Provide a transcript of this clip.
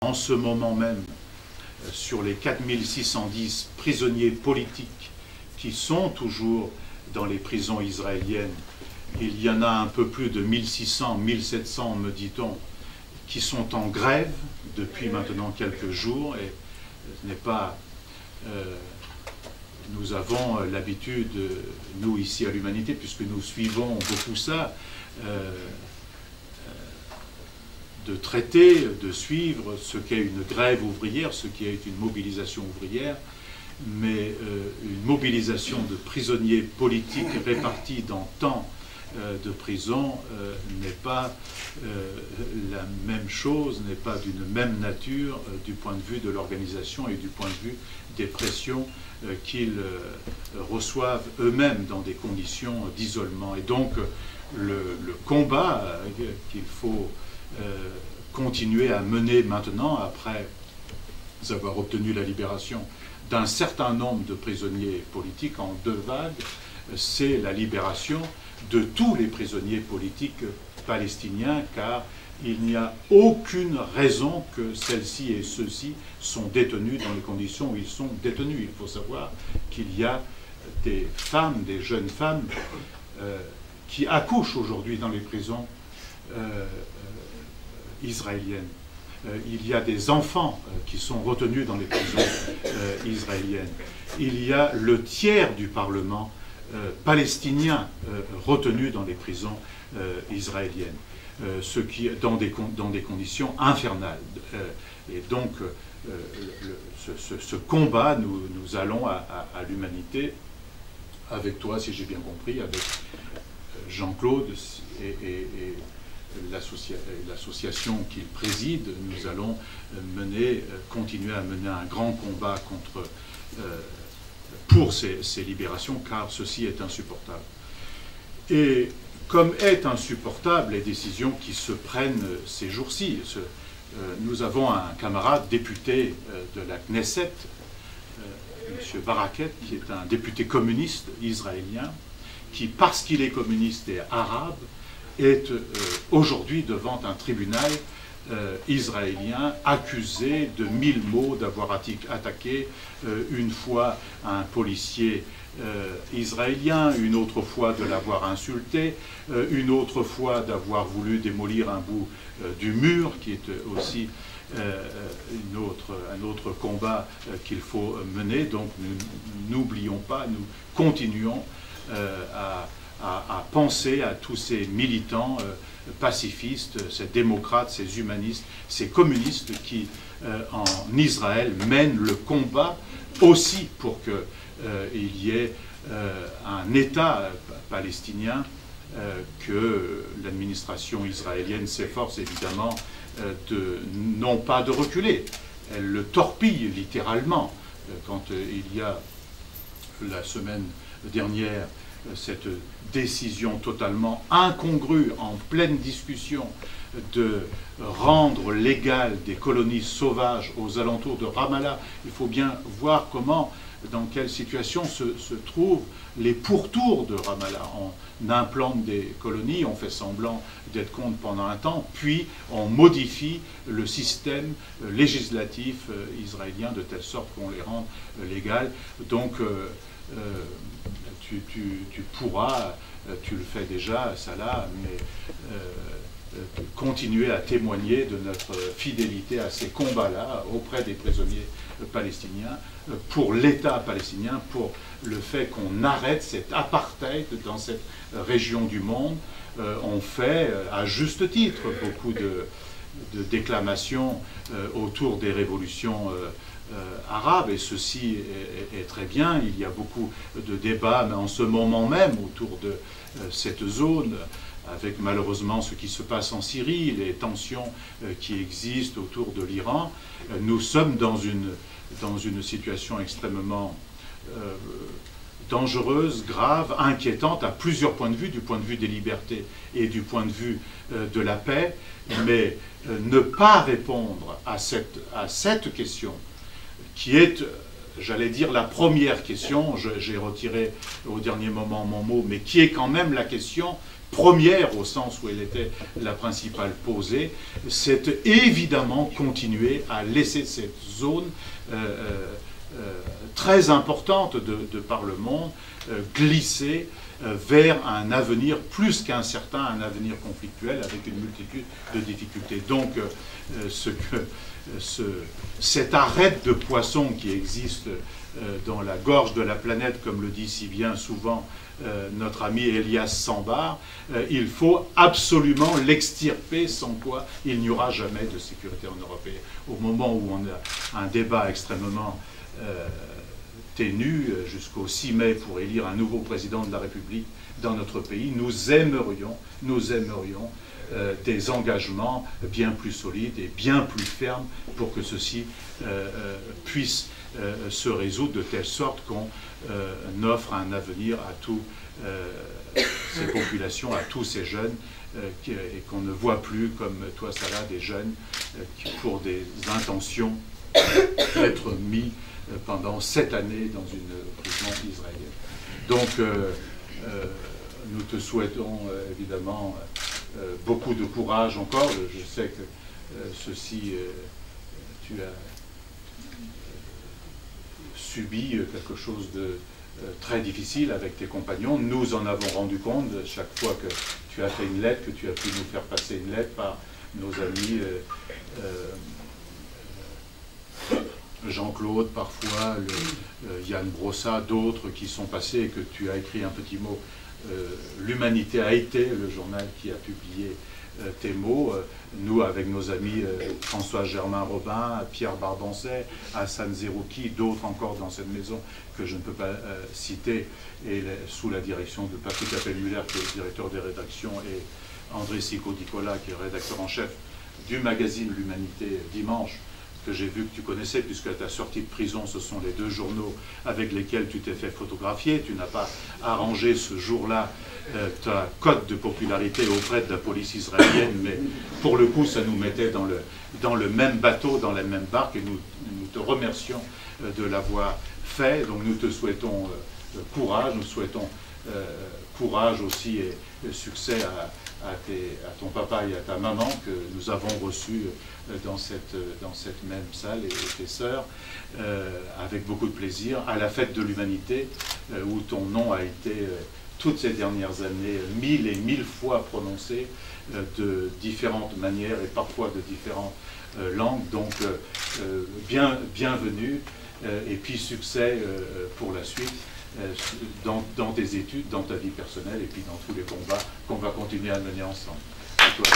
en ce moment même, sur les 4610 prisonniers politiques qui sont toujours dans les prisons israéliennes, il y en a un peu plus de 1600, 1700, me dit-on, qui sont en grève depuis maintenant quelques jours, et ce n'est pas... nous avons l'habitude, nous ici à l'Humanité, puisque nous suivons beaucoup ça, de traiter, de suivre ce qu'est une grève ouvrière, ce qui est une mobilisation ouvrière, mais une mobilisation de prisonniers politiques répartis dans tant de prisons n'est pas la même chose, n'est pas d'une même nature du point de vue de l'organisation et du point de vue des pressions qu'ils reçoivent eux-mêmes dans des conditions d'isolement. Et donc le combat qu'il faut continuer à mener maintenant, après avoir obtenu la libération d'un certain nombre de prisonniers politiques en 2 vagues, c'est la libération de tous les prisonniers politiques palestiniens, car il n'y a aucune raison que celles-ci et ceux-ci sont détenus dans les conditions où ils sont détenus. Il faut savoir qu'il y a des femmes, des jeunes femmes, qui accouchent aujourd'hui dans les prisons israéliennes. Il y a des enfants qui sont retenus dans les prisons israéliennes. Il y a le tiers du Parlement palestinien retenu dans les prisons israéliennes, ce qui dans des conditions infernales. Et donc ce combat, nous allons à l'Humanité, avec toi, si j'ai bien compris, avec Jean-Claude et l'association qu'il préside, nous allons continuer à mener un grand combat pour ces libérations, car ceci est insupportable. Et comme est insupportable les décisions qui se prennent ces jours-ci, nous avons un camarade député de la Knesset, M. Baraket, qui est un député communiste israélien, qui, parce qu'il est communiste et arabe, est aujourd'hui devant un tribunal israélien accusé de 1000 mots, d'avoir attaqué une fois un policier israélien, une autre fois de l'avoir insulté, une autre fois d'avoir voulu démolir un bout du mur, qui est aussi un autre combat qu'il faut mener. Donc nous n'oublions pas, nous continuons à penser à tous ces militants pacifistes, ces démocrates, ces humanistes, ces communistes qui, en Israël, mènent le combat aussi pour qu'il y ait un État palestinien que l'administration israélienne s'efforce évidemment non pas de reculer, elle le torpille littéralement. Quand il y a la semaine dernière cette décision totalement incongrue, en pleine discussion, de rendre légales des colonies sauvages aux alentours de Ramallah. Il faut bien voir dans quelle situation se trouvent les pourtours de Ramallah. On implante des colonies, on fait semblant d'être contre pendant un temps, puis on modifie le système législatif israélien de telle sorte qu'on les rende légales. Donc tu pourras, tu le fais déjà, Salah, mais continuer à témoigner de notre fidélité à ces combats-là auprès des prisonniers palestiniens, pour l'État palestinien, pour le fait qu'on arrête cet apartheid dans cette région du monde. On fait, à juste titre, beaucoup de déclamations autour des révolutions arabes, et ceci est très bien. Il y a beaucoup de débats, mais en ce moment même, autour de cette zone, avec malheureusement ce qui se passe en Syrie, les tensions qui existent autour de l'Iran. Nous sommes dans une situation extrêmement dangereuse, grave, inquiétante à plusieurs points de vue, du point de vue des libertés et du point de vue de la paix, mais ne pas répondre à cette question, qui est, j'allais dire, la première question, j'ai retiré au dernier moment mon mot, mais qui est quand même la question première au sens où elle était la principale posée, c'est évidemment continuer à laisser cette zone très importante de par le monde glisser vers un avenir plus qu'incertain, un avenir conflictuel avec une multitude de difficultés. Donc cette arête de poissons qui existe dans la gorge de la planète, comme le dit si bien souvent notre ami Elias Sambar, il faut absolument l'extirper, sans quoi il n'y aura jamais de sécurité en Europe. Et au moment où on a un débat extrêmement ténu jusqu'au 6 mai pour élire un nouveau président de la République dans notre pays, nous aimerions des engagements bien plus solides et bien plus fermes pour que ceci puisse se résoudre de telle sorte qu'on offre un avenir à tous ces populations, à tous ces jeunes, et qu'on ne voit plus, comme toi, Salah, des jeunes qui, pour des intentions, être mis pendant 7 années dans une prison israélienne. Donc, nous te souhaitons évidemment beaucoup de courage encore. Je sais que tu as subi quelque chose de très difficile avec tes compagnons. Nous en avons rendu compte chaque fois que tu as fait une lettre, que tu as pu nous faire passer une lettre par nos amis Jean-Claude, parfois, Yann Brossa, d'autres qui sont passés et que tu as écrit un petit mot. L'Humanité a été le journal qui a publié tes mots. Nous, avec nos amis François Germain Robin, Pierre Barbancet, Hassan Zerouki, d'autres encore dans cette maison que je ne peux pas citer, et sous la direction de Patrick Appel-Muller, qui est le directeur des rédactions, et André Sicot-Nicolas, qui est rédacteur en chef du magazine L'Humanité Dimanche, que j'ai vu que tu connaissais, puisque à ta sortie de prison, ce sont les 2 journaux avec lesquels tu t'es fait photographier. Tu n'as pas arrangé ce jour-là ta cote de popularité auprès de la police israélienne, mais pour le coup, ça nous mettait dans le même bateau, dans la même barque, et nous te remercions de l'avoir fait. Donc nous te souhaitons courage, nous souhaitons courage aussi et succès à ton papa et à ta maman que nous avons reçus dans cette même salle, et tes sœurs, avec beaucoup de plaisir, à la fête de l'Humanité, où ton nom a été, toutes ces dernières années, 1000 et 1000 fois prononcé de différentes manières et parfois de différentes langues. Donc, bienvenue, et puis succès pour la suite. Dans tes études, dans ta vie personnelle, et puis dans tous les combats qu'on va continuer à mener ensemble. Et toi,